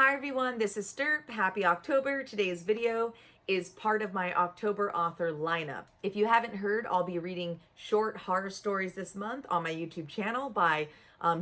Hi everyone, this is Stirp. Happy October. Today's video is part of my October author lineup. If you haven't heard, I'll be reading short horror stories this month on my YouTube channel by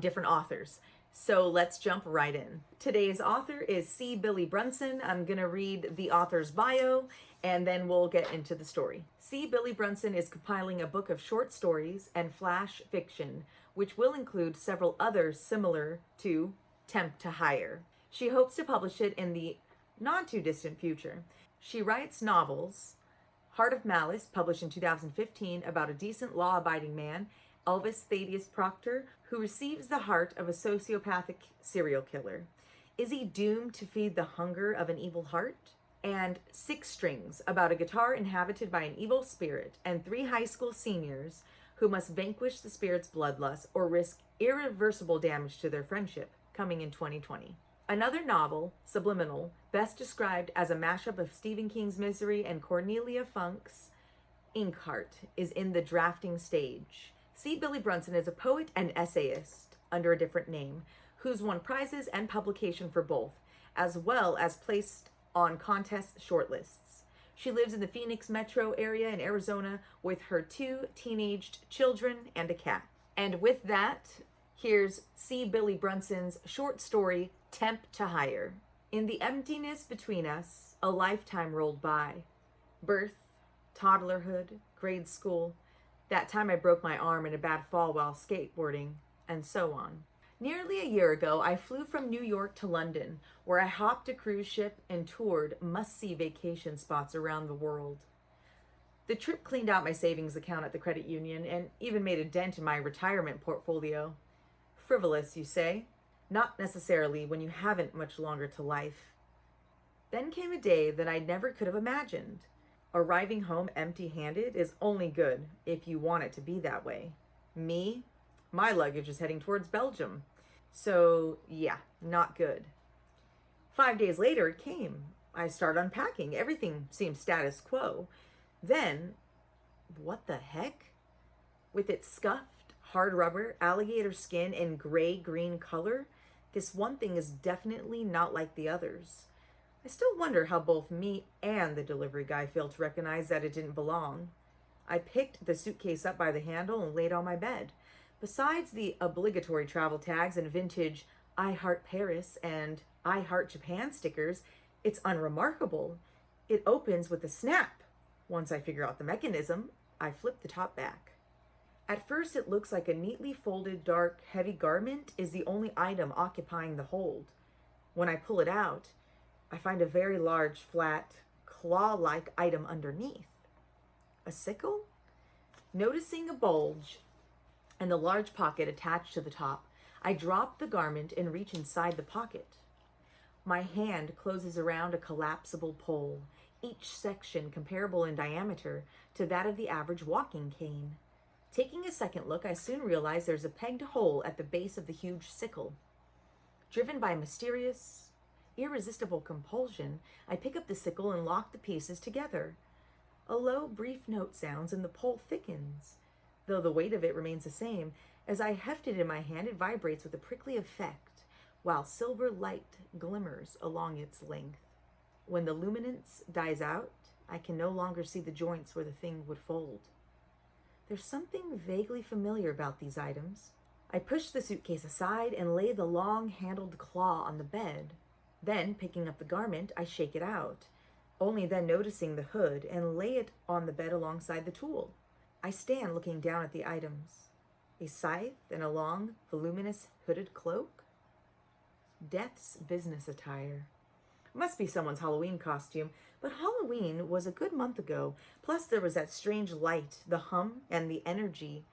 different authors. So let's jump right in. Today's author is Billie Brunson. I'm gonna read the author's bio and then we'll get into the story. Billie Brunson is compiling a book of short stories and flash fiction, which will include several others similar to Temp to Hire. She hopes to publish it in the not-too-distant future. She writes novels, Heart of Malice, published in 2015, about a decent law-abiding man, Elvis Thaddeus Proctor, who receives the heart of a sociopathic serial killer. Is he doomed to feed the hunger of an evil heart? And Six Strings, about a guitar inhabited by an evil spirit and three high school seniors who must vanquish the spirit's bloodlust or risk irreversible damage to their friendship, coming in 2020. Another novel, Subliminal, best described as a mashup of Stephen King's Misery and Cornelia Funk's Inkheart, is in the drafting stage. Billie Brunson is a poet and essayist under a different name, who's won prizes and publication for both, as well as placed on contest shortlists. She lives in the Phoenix metro area in Arizona with her two teenaged children and a cat. And with that, here's Billie Brunson's short story, Temp to Hire. In the emptiness between us, a lifetime rolled by. Birth, toddlerhood, grade school, that time I broke my arm in a bad fall while skateboarding, and so on. Nearly a year ago, I flew from New York to London, where I hopped a cruise ship and toured must-see vacation spots around the world. The trip cleaned out my savings account at the credit union and even made a dent in my retirement portfolio. Frivolous, you say? Not necessarily when you haven't much longer to life. Then came a day that I never could have imagined. Arriving home empty-handed is only good if you want it to be that way. Me? My luggage is heading towards Belgium. So yeah, not good. 5 days later it came. I started unpacking. Everything seemed status quo. Then, what the heck? With its scuffed, hard rubber, alligator skin, and gray-green color, this one thing is definitely not like the others. I still wonder how both me and the delivery guy failed to recognize that it didn't belong. I picked the suitcase up by the handle and laid on my bed. Besides the obligatory travel tags and vintage I Heart Paris and I Heart Japan stickers, it's unremarkable. It opens with a snap. Once I figure out the mechanism, I flip the top back. At first, it looks like a neatly folded, dark, heavy garment is the only item occupying the hold. When I pull it out, I find a very large, flat, claw-like item underneath. A sickle? Noticing a bulge and the large pocket attached to the top, I drop the garment and reach inside the pocket. My hand closes around a collapsible pole, each section comparable in diameter to that of the average walking cane. Taking a second look, I soon realize there's a pegged hole at the base of the huge sickle. Driven by a mysterious, irresistible compulsion, I pick up the sickle and lock the pieces together. A low, brief note sounds and the pole thickens. Though the weight of it remains the same, as I heft it in my hand, it vibrates with a prickly effect, while silver light glimmers along its length. When the luminance dies out, I can no longer see the joints where the thing would fold. There's something vaguely familiar about these items. I push the suitcase aside and lay the long-handled claw on the bed. Then, picking up the garment, I shake it out, only then noticing the hood and lay it on the bed alongside the tool. I stand looking down at the items. A scythe and a long, voluminous hooded cloak? Death's business attire. Must be someone's Halloween costume, but Halloween was a good month ago. Plus there was that strange light, the hum, and the energy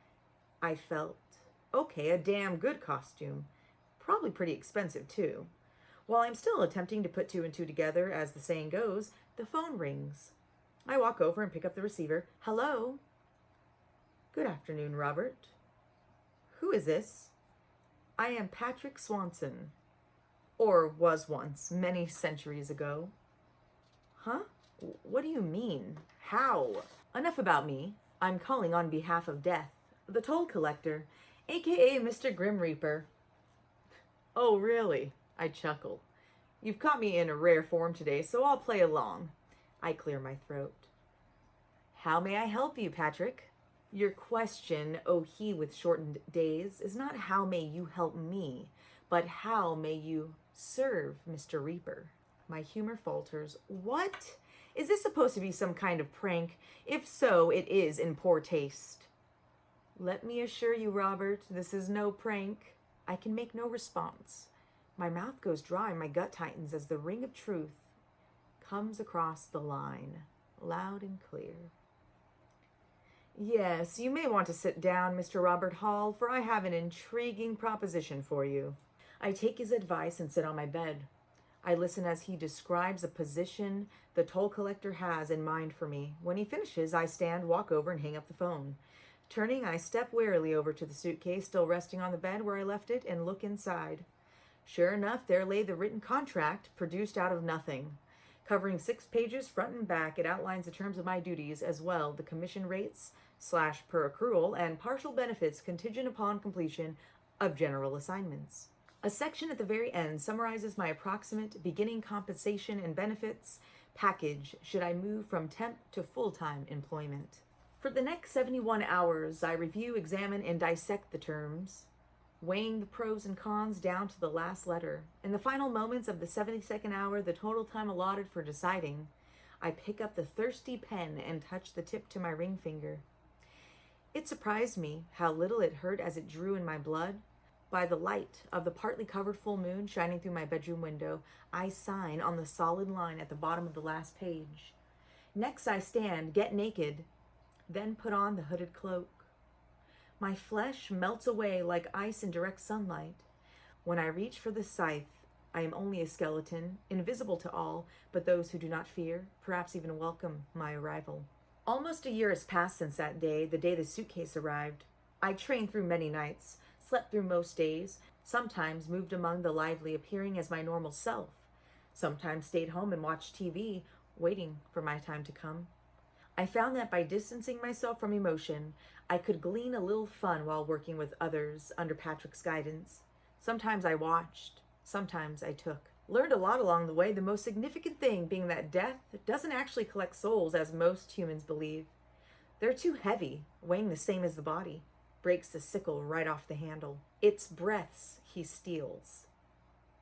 I felt. Okay, a damn good costume. Probably pretty expensive too. While I'm still attempting to put two and two together, as the saying goes, the phone rings. I walk over and pick up the receiver. Hello? Good afternoon, Robert. Who is this? I am Patrick Swanson. Or was once, many centuries ago. Huh? What do you mean? How? Enough about me. I'm calling on behalf of Death, the toll collector, aka Mr. Grim Reaper. Oh, really? I chuckle. You've caught me in a rare form today, so I'll play along. I clear my throat. How may I help you, Patrick? Your question, O he with shortened days, is not how may you help me, but how may you serve Mr. Reaper? My humor falters. What? Is this supposed to be some kind of prank? If so, it is in poor taste. Let me assure you, Robert, this is no prank. I can make no response. My mouth goes dry, my gut tightens as the ring of truth comes across the line, loud and clear. Yes, you may want to sit down, Mr. Robert Hall, for I have an intriguing proposition for you. I take his advice and sit on my bed. I listen as he describes a position the toll collector has in mind for me. When he finishes, I stand, walk over, and hang up the phone. Turning, I step warily over to the suitcase still resting on the bed where I left it and look inside. Sure enough, there lay the written contract produced out of nothing. Covering 6 pages front and back, it outlines the terms of my duties, as well the commission rates / per accrual and partial benefits contingent upon completion of general assignments. A section at the very end summarizes my approximate beginning compensation and benefits package should I move from temp to full-time employment. For the next 71 hours, I review, examine, and dissect the terms, weighing the pros and cons down to the last letter. In the final moments of the 72nd hour, the total time allotted for deciding, I pick up the thirsty pen and touch the tip to my ring finger. It surprised me how little it hurt as it drew in my blood. By the light of the partly covered full moon shining through my bedroom window, I sign on the solid line at the bottom of the last page. Next I stand, get naked, then put on the hooded cloak. My flesh melts away like ice in direct sunlight. When I reach for the scythe, I am only a skeleton, invisible to all but those who do not fear, perhaps even welcome, my arrival. Almost a year has passed since that day, the day the suitcase arrived. I trained through many nights, slept through most days, sometimes moved among the lively, appearing as my normal self, sometimes stayed home and watched TV, waiting for my time to come. I found that by distancing myself from emotion, I could glean a little fun while working with others under Patrick's guidance. Sometimes I watched, sometimes I took. Learned a lot along the way, the most significant thing being that death doesn't actually collect souls as most humans believe. They're too heavy, weighing the same as the body. Breaks the sickle right off the handle. Its breaths he steals.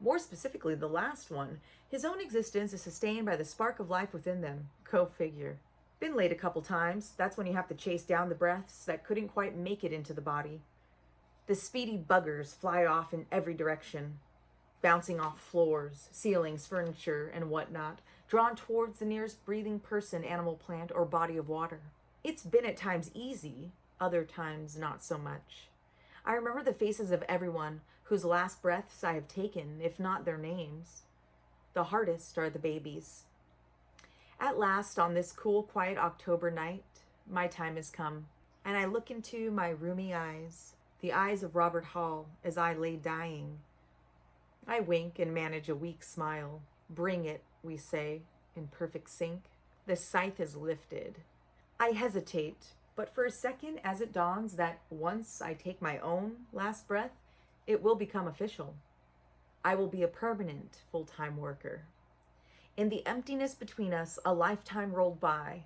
More specifically, the last one, his own existence is sustained by the spark of life within them. Go figure. Been late a couple times. That's when you have to chase down the breaths that couldn't quite make it into the body. The speedy buggers fly off in every direction, bouncing off floors, ceilings, furniture, and whatnot, drawn towards the nearest breathing person, animal, plant, or body of water. It's been at times easy, other times not so much. I remember the faces of everyone whose last breaths I have taken, if not their names. The hardest are the babies. At last, on this cool, quiet October night, my time has come, and I look into my rheumy eyes, the eyes of Robert Hall, as I lay dying. I wink and manage a weak smile. Bring it, we say, in perfect sync. The scythe is lifted. I hesitate, but for a second, as it dawns that once I take my own last breath, it will become official. I will be a permanent full-time worker. In the emptiness between us, a lifetime rolled by.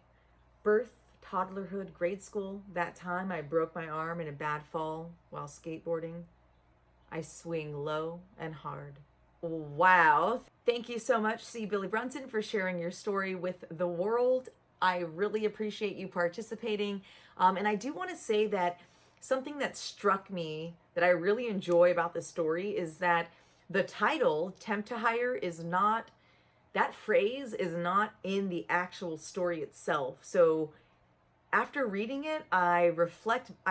Birth, toddlerhood, grade school, that time I broke my arm in a bad fall while skateboarding. I swing low and hard. Wow. Thank you so much, Billie Brunson, for sharing your story with the world. I really appreciate you participating. And I do want to say that something that struck me that I really enjoy about the story is that the title, Temp to Hire, is not, that phrase is not in the actual story itself. So after reading it, I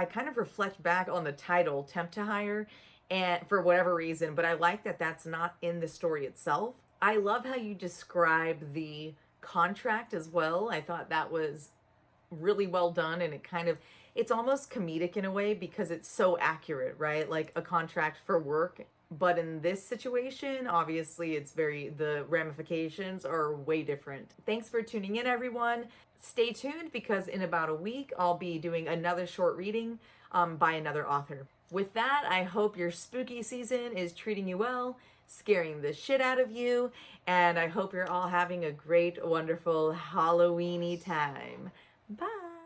kind of reflect back on the title, Temp to Hire, and for whatever reason, but I like that that's not in the story itself. I love how you describe the contract as well. I thought that was really well done, and it's almost comedic in a way because it's so accurate, right? Like a contract for work. But in this situation, obviously the ramifications are way different. Thanks for tuning in, everyone. Stay tuned because in about a week, I'll be doing another short reading by another author. With that, I hope your spooky season is treating you well. scaring the shit out of you. And I hope you're all having a great, wonderful Halloweeny time. Bye.